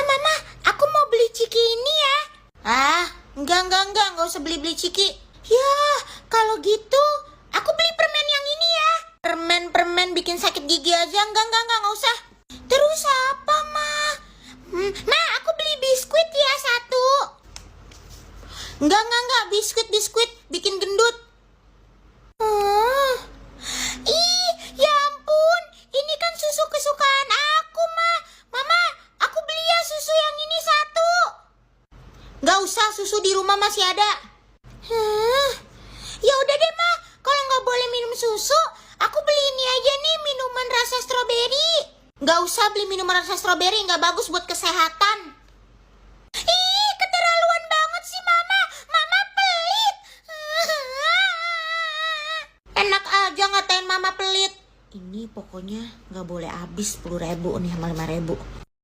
Mama, aku mau beli ciki ini ya. Ah, enggak usah beli ciki. Ya, kalau gitu aku beli permen yang ini ya. Permen bikin sakit gigi aja, enggak usah. Terus apa, Ma? Ma, aku beli biskuit ya satu. Enggak, biskuit bikin gendut. Ih, ya ampun, ini kan susu kesukaan aku, Ma. Mama, aku beli ya susu yang ini satu. Nggak usah, susu di rumah masih ada. Ya udah deh, Ma. Kalau nggak boleh minum susu, aku beli ini aja nih, minuman rasa stroberi. Nggak usah beli minuman rasa stroberi, nggak bagus buat kesehatan. Ih, keterlaluan banget sih, Mama. Mama pelit. Enak aja ngatain Mama pelit. Ini pokoknya nggak boleh habis 10.000 nih sama 5.000.